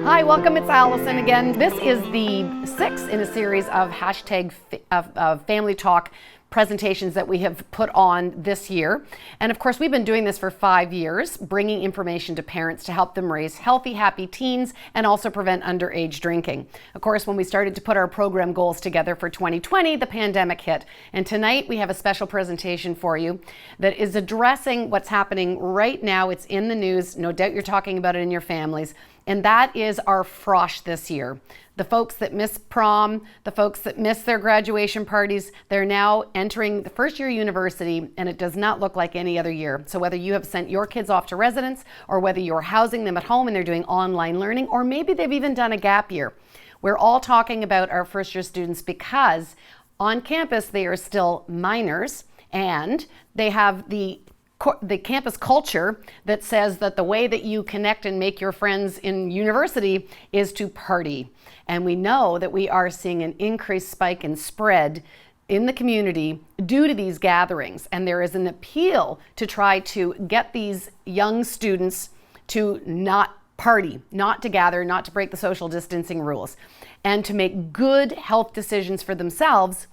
Hi, welcome. It's Allison again. This is the sixth in a series of Family Talk presentations that we have put on this year. And of course, we've been doing this for 5 years, bringing information to parents to help them raise healthy, happy teens and also prevent underage drinking. Of course, when we started to put our program goals together for 2020, the pandemic hit. And tonight we have a special presentation for you that is addressing what's happening right now. It's in the news. No doubt you're talking about it in your families. And that is our Frosh this year. The folks that miss prom, the folks that miss their graduation parties, they're now entering the first year university, and it does not look like any other year. So whether you have sent your kids off to residence, or whether you're housing them at home and they're doing online learning, or maybe they've even done a gap year, we're all talking about our first year students because on campus they are still minors and they have the campus culture that says that the way that you connect and make your friends in university is to party. And we know that we are seeing an increased spike in spread in the community due to these gatherings. And there is an appeal to try to get these young students to not party, not to gather, not to break the social distancing rules, and to make good health decisions for themselves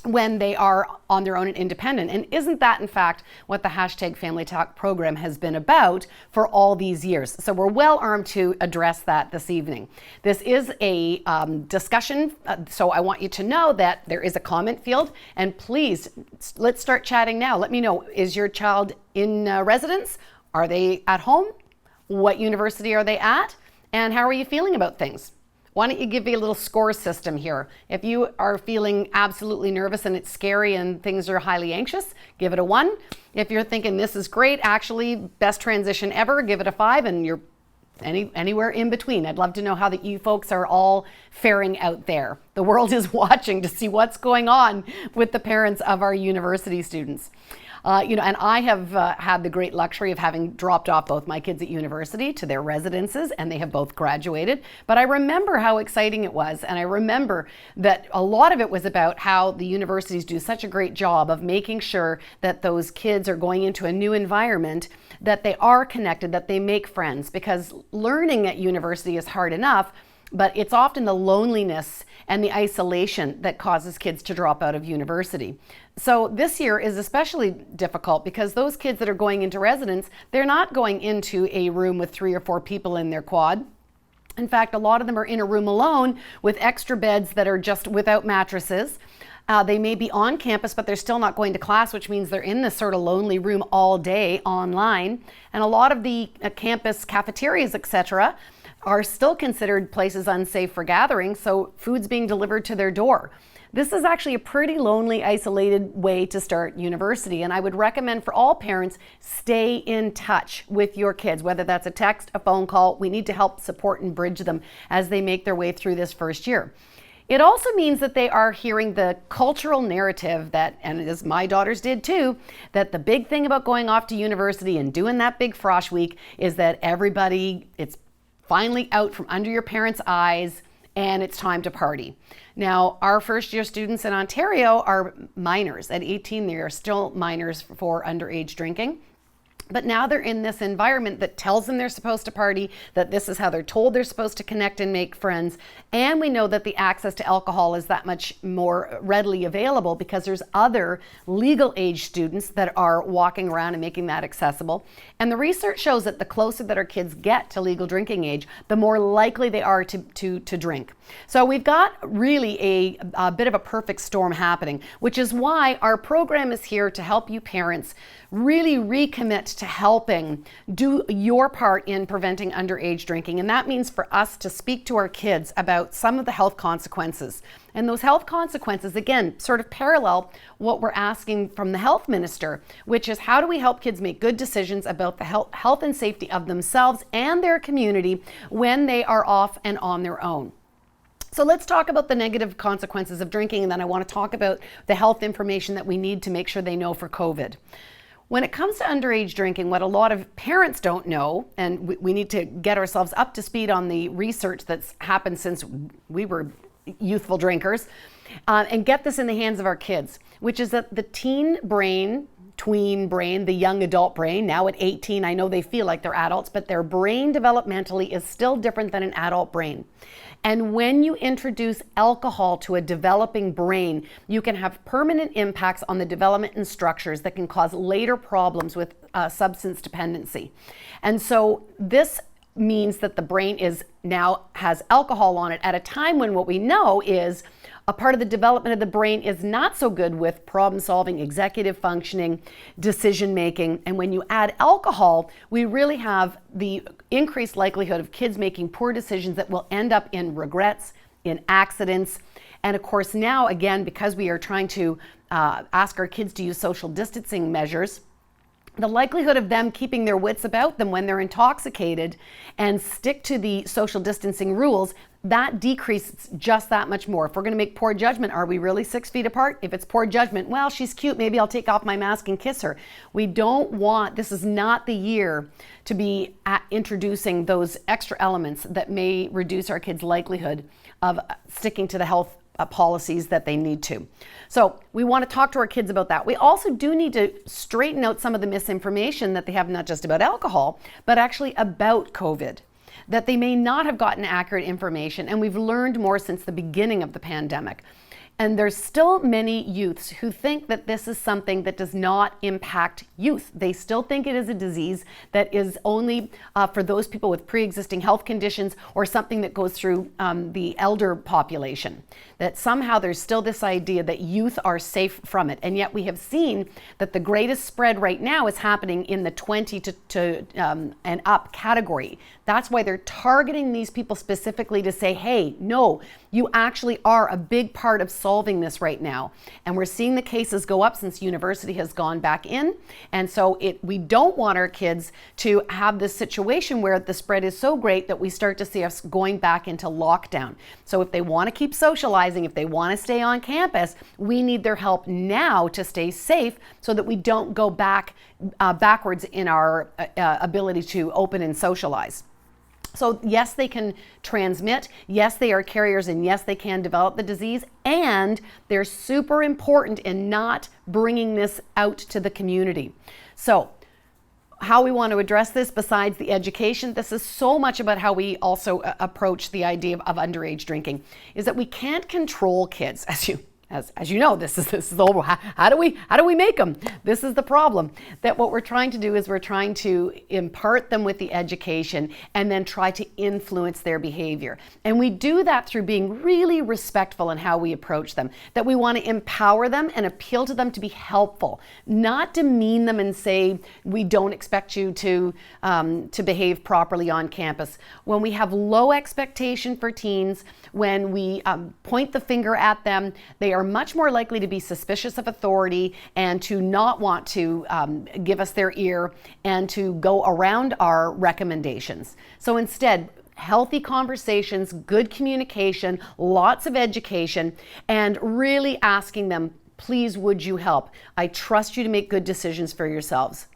when they are on their own and independent. And isn't that, in fact, what the Family Talk program has been about for all these years? So we're well armed to address that this evening. This is a discussion, so I want you to know that there is a comment field, and please, let's start chatting now. Let me know, is your child in residence? Are they at home? What university are they at? And how are you feeling about things? Why don't you give me a little score system here? If you are feeling absolutely nervous and it's scary and things are highly anxious, give it a 1. If you're thinking this is great, actually best transition ever, give it a 5, and you're anywhere in between. I'd love to know how that you folks are all faring out there. The world is watching to see what's going on with the parents of our university students. And I have had the great luxury of having dropped off both my kids at university to their residences, and they have both graduated. But I remember how exciting it was, and I remember that a lot of it was about how the universities do such a great job of making sure that those kids are going into a new environment, that they are connected, that they make friends, because learning at university is hard enough, but it's often the loneliness and the isolation that causes kids to drop out of university. So this year is especially difficult because those kids that are going into residence, they're not going into a room with 3 or 4 people in their quad. In fact, a lot of them are in a room alone with extra beds that are just without mattresses. They may be on campus, but they're still not going to class, which means they're in this sort of lonely room all day online. And a lot of the campus cafeterias, etc., are still considered places unsafe for gathering, so food's being delivered to their door. This is actually a pretty lonely, isolated way to start university, and I would recommend for all parents, stay in touch with your kids, whether that's a text, a phone call. We need to help support and bridge them as they make their way through this first year. It also means that they are hearing the cultural narrative that, and as my daughters did too, that the big thing about going off to university and doing that big Frosh week is that it's finally out from under your parents' eyes, and it's time to party. Now, our first year students in Ontario are minors. At 18, they are still minors for underage drinking. But now they're in this environment that tells them they're supposed to party, that this is how they're told they're supposed to connect and make friends. And we know that the access to alcohol is that much more readily available because there's other legal age students that are walking around and making that accessible. And the research shows that the closer that our kids get to legal drinking age, the more likely they are to drink. So we've got really a bit of a perfect storm happening, which is why our program is here to help you parents really recommit to helping do your part in preventing underage drinking. And that means for us to speak to our kids about some of the health consequences. And those health consequences, again, sort of parallel what we're asking from the health minister, which is how do we help kids make good decisions about the health and safety of themselves and their community when they are off and on their own. So let's talk about the negative consequences of drinking, and then I want to talk about the health information that we need to make sure they know for COVID. When it comes to underage drinking, what a lot of parents don't know, and we need to get ourselves up to speed on the research that's happened since we were youthful drinkers, and get this in the hands of our kids, which is that the teen brain tween brain, the young adult brain. Now at 18, I know they feel like they're adults, but their brain developmentally is still different than an adult brain. And when you introduce alcohol to a developing brain, you can have permanent impacts on the development and structures that can cause later problems with substance dependency. And so this means that the brain now has alcohol on it at a time when what we know is a part of the development of the brain is not so good with problem solving, executive functioning, decision making. And when you add alcohol, we really have the increased likelihood of kids making poor decisions that will end up in regrets, in accidents. And of course now, again, because we are trying to ask our kids to use social distancing measures, the likelihood of them keeping their wits about them when they're intoxicated and stick to the social distancing rules, that decreases just that much more. If we're going to make poor judgment, are we really 6 feet apart? If it's poor judgment, well, she's cute, maybe I'll take off my mask and kiss her. We don't want, this is not the year to be introducing those extra elements that may reduce our kids' likelihood of sticking to the health policies that they need to. So we want to talk to our kids about that. We also do need to straighten out some of the misinformation that they have, not just about alcohol, but actually about COVID, that they may not have gotten accurate information. And we've learned more since the beginning of the pandemic. And there's still many youths who think that this is something that does not impact youth. They still think it is a disease that is only for those people with pre-existing health conditions or something that goes through the elder population. That somehow there's still this idea that youth are safe from it. And yet we have seen that the greatest spread right now is happening in the 20 and up category. That's why they're targeting these people specifically to say, hey, no, you actually are a big part of solving this right now. And we're seeing the cases go up since university has gone back in. And so we don't want our kids to have this situation where the spread is so great that we start to see us going back into lockdown. So if they want to keep socializing, if they want to stay on campus, we need their help now to stay safe so that we don't go backwards in our ability to open and socialize. So yes, they can transmit, yes, they are carriers, and yes, they can develop the disease, and they're super important in not bringing this out to the community. So how we want to address this besides the education, this is so much about how we also approach the idea of underage drinking, is that we can't control kids, as you know, this is the whole, how do we make them? This is the problem. That what we're trying to do is we're trying to impart them with the education and then try to influence their behavior. And we do that through being really respectful in how we approach them. That we want to empower them and appeal to them to be helpful, not demean them and say, we don't expect you to behave properly on campus. When we have low expectation for teens, when we point the finger at them, they are much more likely to be suspicious of authority and to not want to give us their ear and to go around our recommendations. So instead, healthy conversations, good communication, lots of education, and really asking them, please, would you help? I trust you to make good decisions for yourselves.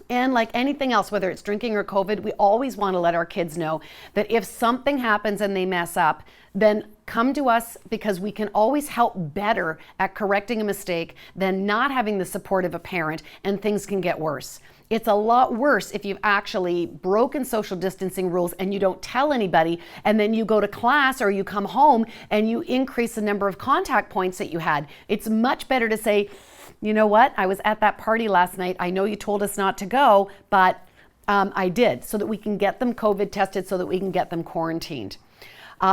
And like anything else, whether it's drinking or COVID, we always want to let our kids know that if something happens and they mess up, then come to us, because we can always help better at correcting a mistake than not having the support of a parent, and things can get worse. It's a lot worse if you've actually broken social distancing rules and you don't tell anybody, and then you go to class or you come home and you increase the number of contact points that you had. It's much better to say, you know what, I was at that party last night. I know you told us not to go, but I did, so that we can get them COVID tested, so that we can get them quarantined.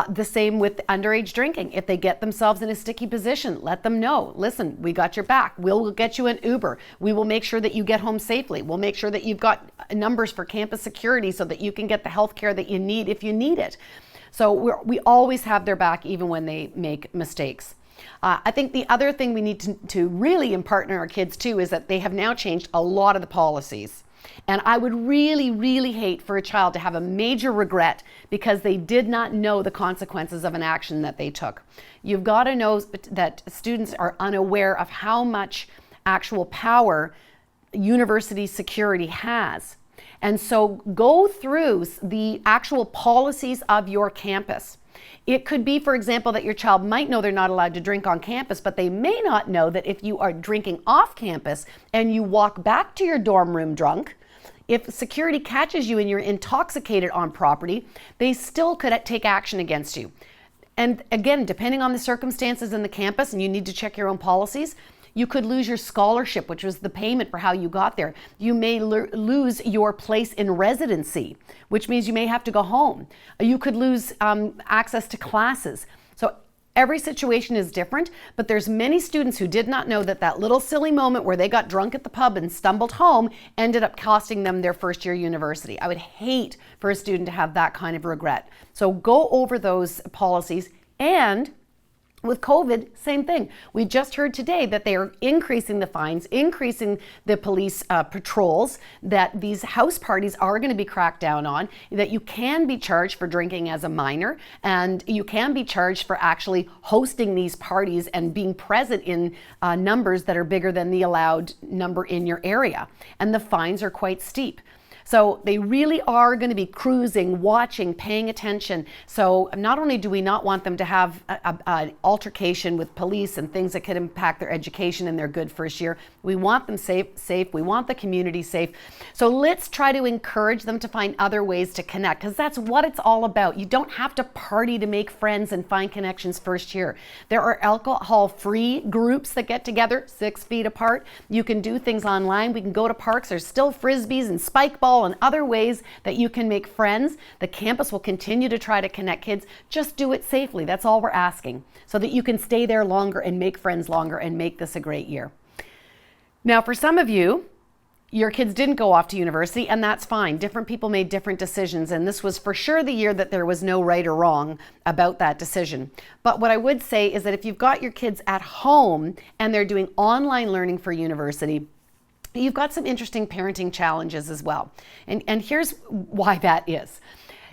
The same with underage drinking. If they get themselves in a sticky position, let them know. Listen, we got your back. We'll get you an Uber. We will make sure that you get home safely. We'll make sure that you've got numbers for campus security so that you can get the health care that you need if you need it. So we always have their back, even when they make mistakes. I think the other thing we need to really impart in our kids too is that they have now changed a lot of the policies. And I would really, really hate for a child to have a major regret because they did not know the consequences of an action that they took. You've got to know that students are unaware of how much actual power university security has. And so go through the actual policies of your campus. It could be, for example, that your child might know they're not allowed to drink on campus, but they may not know that if you are drinking off campus and you walk back to your dorm room drunk, if security catches you and you're intoxicated on property, they still could take action against you. And again, depending on the circumstances in the campus, and you need to check your own policies, you could lose your scholarship, which was the payment for how you got there. You may lose your place in residency, which means you may have to go home. You could lose access to classes. So every situation is different, but there's many students who did not know that that little silly moment where they got drunk at the pub and stumbled home ended up costing them their first year university. I would hate for a student to have that kind of regret. So go over those policies. And with COVID, same thing. We just heard today that they are increasing the fines, increasing the police patrols, that these house parties are going to be cracked down on, that you can be charged for drinking as a minor, and you can be charged for actually hosting these parties and being present in numbers that are bigger than the allowed number in your area. And the fines are quite steep. So they really are going to be cruising, watching, paying attention. So not only do we not want them to have an altercation with police and things that could impact their education and their good first year, we want them safe. We want the community safe. So let's try to encourage them to find other ways to connect, because that's what it's all about. You don't have to party to make friends and find connections first year. There are alcohol-free groups that get together 6 feet apart. You can do things online. We can go to parks. There's still frisbees and spike ball and other ways that you can make friends. The campus will continue to try to connect kids. Just do it safely. That's all we're asking, so that you can stay there longer and make friends longer and make this a great year. Now, for some of you, your kids didn't go off to university, and that's fine. Different people made different decisions, and this was for sure the year that there was no right or wrong about that decision. But what I would say is that if you've got your kids at home and they're doing online learning for university, you've got some interesting parenting challenges as well. And here's why that is.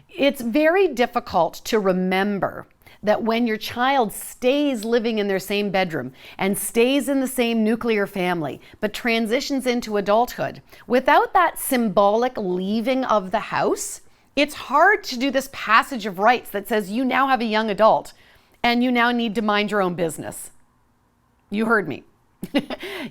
It's very difficult to remember that when your child stays living in their same bedroom and stays in the same nuclear family, but transitions into adulthood, without that symbolic leaving of the house, it's hard to do this passage of rights that says you now have a young adult and you now need to mind your own business. You heard me.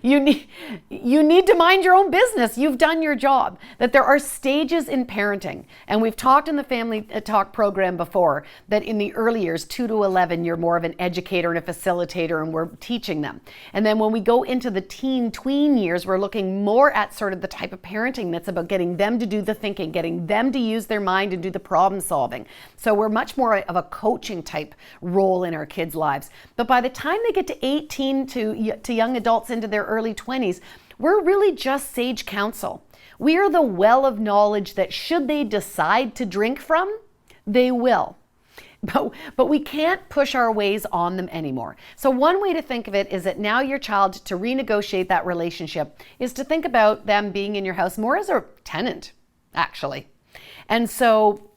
You need to mind your own business. You've done your job. That there are stages in parenting. And we've talked in the Family Talk program before that in the early years, 2 to 11, you're more of an educator and a facilitator, and we're teaching them. And then when we go into the tween years, we're looking more at sort of the type of parenting that's about getting them to do the thinking, getting them to use their mind and do the problem solving. So we're much more of a coaching type role in our kids' lives. But by the time they get to 18 to young adults into their early 20s, we're really just sage counsel. We are the well of knowledge that should they decide to drink from, they will. But we can't push our ways on them anymore. So one way to think of it is that now your child, to renegotiate that relationship, is to think about them being in your house more as a tenant, actually. And so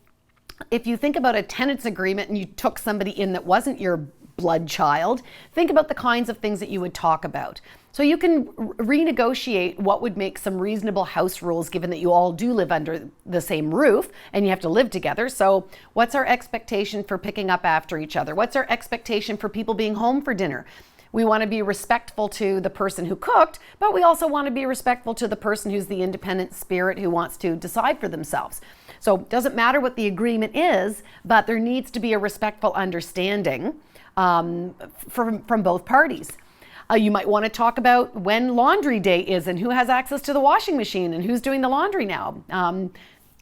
if you think about a tenant's agreement and you took somebody in that wasn't your blood child, think about the kinds of things that you would talk about. So you can renegotiate what would make some reasonable house rules, given that you all do live under the same roof and you have to live together. So what's our expectation for picking up after each other? What's our expectation for people being home for dinner? We want to be respectful to the person who cooked, but we also want to be respectful to the person who's the independent spirit who wants to decide for themselves. So it doesn't matter what the agreement is, but there needs to be a respectful understanding from both parties. You might want to talk about when laundry day is and who has access to the washing machine and who's doing the laundry now.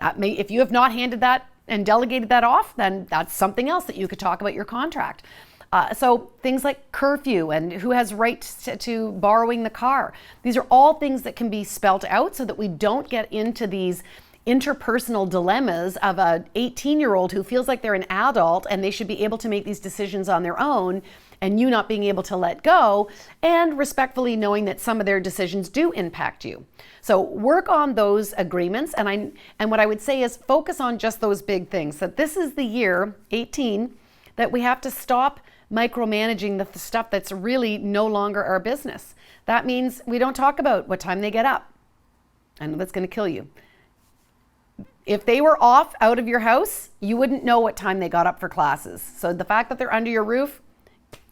If you have not handed that and delegated that off, then that's something else that you could talk about your contract. So things like curfew and who has right to borrowing the car. These are all things that can be spelt out so that we don't get into these interpersonal dilemmas of an 18-year-old who feels like they're an adult and they should be able to make these decisions on their own, and you not being able to let go, and respectfully knowing that some of their decisions do impact you. So work on those agreements, and what I would say is focus on just those big things. That this is the year, 18, that we have to stop micromanaging the stuff that's really no longer our business. That means we don't talk about what time they get up. I know that's going to kill you. If they were off out of your house, you wouldn't know what time they got up for classes. So the fact that they're under your roof,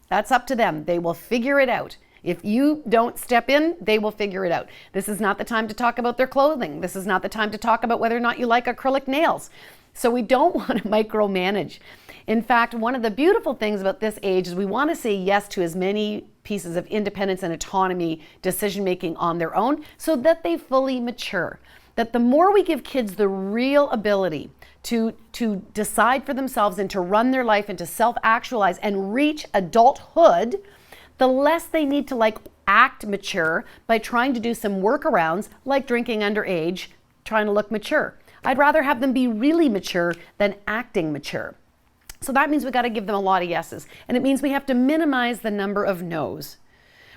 that's up to them. They will figure it out. If you don't step in, they will figure it out. This is not the time to talk about their clothing. This is not the time to talk about whether or not you like acrylic nails. So we don't want to micromanage. In fact, one of the beautiful things about this age is we want to say yes to as many pieces of independence and autonomy, decision-making on their own, so that they fully mature. That the more we give kids the real ability to decide for themselves and to run their life and to self-actualize and reach adulthood, the less they need to act mature by trying to do some workarounds like drinking underage, trying to look mature. I'd rather have them be really mature than acting mature. So that means we got to give them a lot of yeses. And it means we have to minimize the number of no's.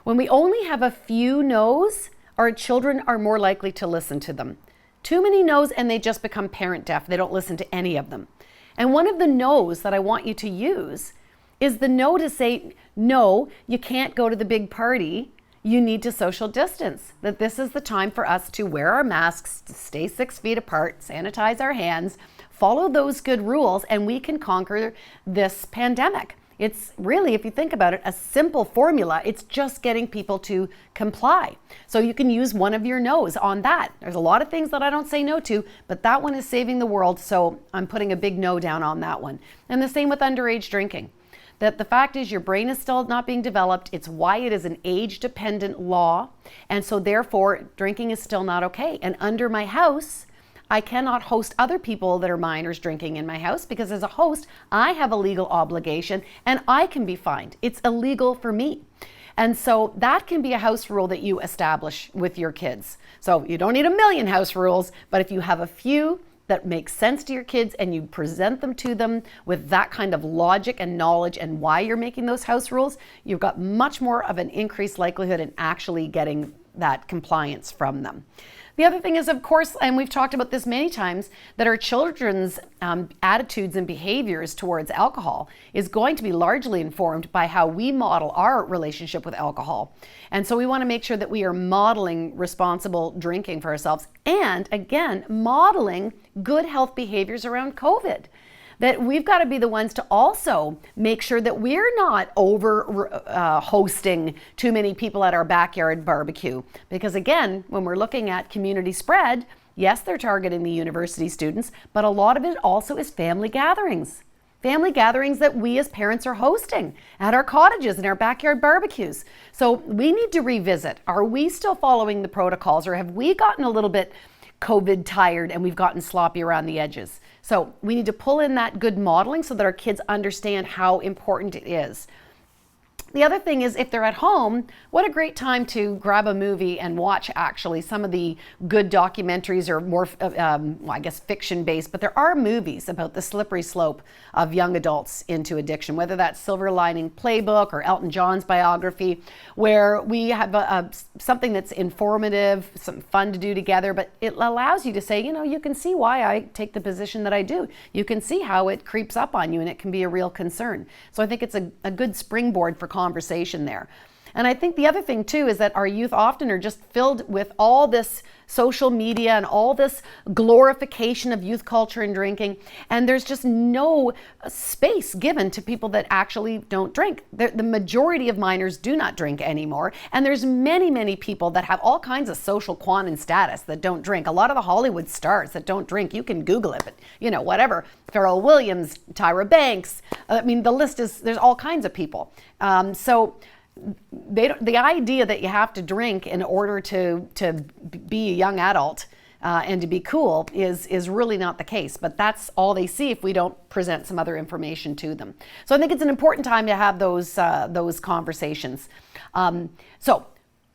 When we only have a few no's, our children are more likely to listen to them. Too many no's and they just become parent deaf. They don't listen to any of them. And one of the no's that I want you to use is the no to say, no, you can't go to the big party. You need to social distance. That this is the time for us to wear our masks, to stay 6 feet apart, sanitize our hands, follow those good rules, and we can conquer this pandemic. It's really, if you think about it, a simple formula. It's just getting people to comply. So you can use one of your no's on that. There's a lot of things that I don't say no to, but that one is saving the world, so I'm putting a big no down on that one. And the same with underage drinking. That the fact is your brain is still not being developed. It's why it is an age-dependent law. And so therefore, drinking is still not okay. And under my house, I cannot host other people that are minors drinking in my house because as a host, I have a legal obligation and I can be fined. It's illegal for me. And so that can be a house rule that you establish with your kids. So you don't need a million house rules, but if you have a few that make sense to your kids and you present them to them with that kind of logic and knowledge and why you're making those house rules, you've got much more of an increased likelihood in actually getting that compliance from them. The other thing is, of course, and we've talked about this many times, that our children's attitudes and behaviors towards alcohol is going to be largely informed by how we model our relationship with alcohol. And so we want to make sure that we are modeling responsible drinking for ourselves and, again, modeling good health behaviors around COVID. That we've got to be the ones to also make sure that we're not hosting too many people at our backyard barbecue. Because again, when we're looking at community spread, yes, they're targeting the university students, but a lot of it also is family gatherings. Family gatherings that we as parents are hosting at our cottages and our backyard barbecues. So we need to revisit. Are we still following the protocols, or have we gotten a little bit COVID tired and we've gotten sloppy around the edges? So we need to pull in that good modeling so that our kids understand how important it is. The other thing is, if they're at home, what a great time to grab a movie and watch actually some of the good documentaries, or more, I guess, fiction-based, but there are movies about the slippery slope of young adults into addiction, whether that's Silver Lining Playbook or Elton John's biography, where we have something that's informative, some fun to do together, but it allows you to say, you can see why I take the position that I do. You can see how it creeps up on you and it can be a real concern. So I think it's a good springboard for conversation there. And I think the other thing too is that our youth often are just filled with all this social media and all this glorification of youth culture and drinking, and there's just no space given to people that actually don't drink. The majority of minors do not drink anymore, and there's many people that have all kinds of social quantum status that don't drink. A lot of the Hollywood stars that don't drink, you can Google it, but whatever. Pharrell Williams, Tyra Banks, the list is, there's all kinds of people. So the idea that you have to drink in order to be a young adult and to be cool is really not the case. But that's all they see if we don't present some other information to them. So I think it's an important time to have those conversations. So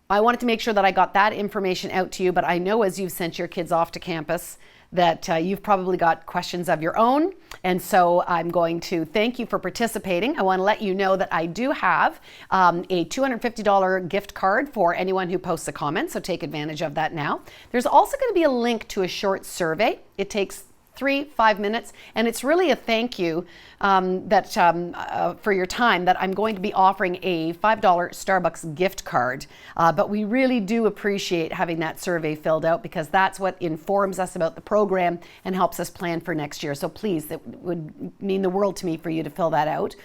I wanted to make sure that I got that information out to you. But I know as you've sent your kids off to campus that you've probably got questions of your own. And so I'm going to thank you for participating. I want to let you know that I do have a $250 gift card for anyone who posts a comment, so take advantage of that now. There's also going to be a link to a short survey. It takes 3-5 minutes, and it's really a thank you for your time that I'm going to be offering a $5 Starbucks gift card. But we really do appreciate having that survey filled out, because that's what informs us about the program and helps us plan for next year. So please, it would mean the world to me for you to fill that out.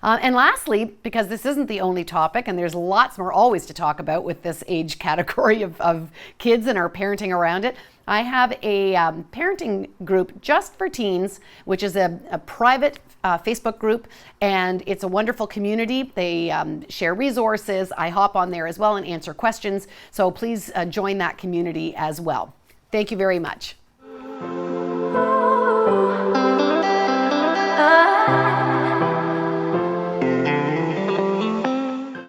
And lastly, because this isn't the only topic, and there's lots more always to talk about with this age category of kids and our parenting around it, I have a parenting group just for teens, which is a private Facebook group, and it's a wonderful community. They share resources. I hop on there as well and answer questions. So please join that community as well. Thank you very much.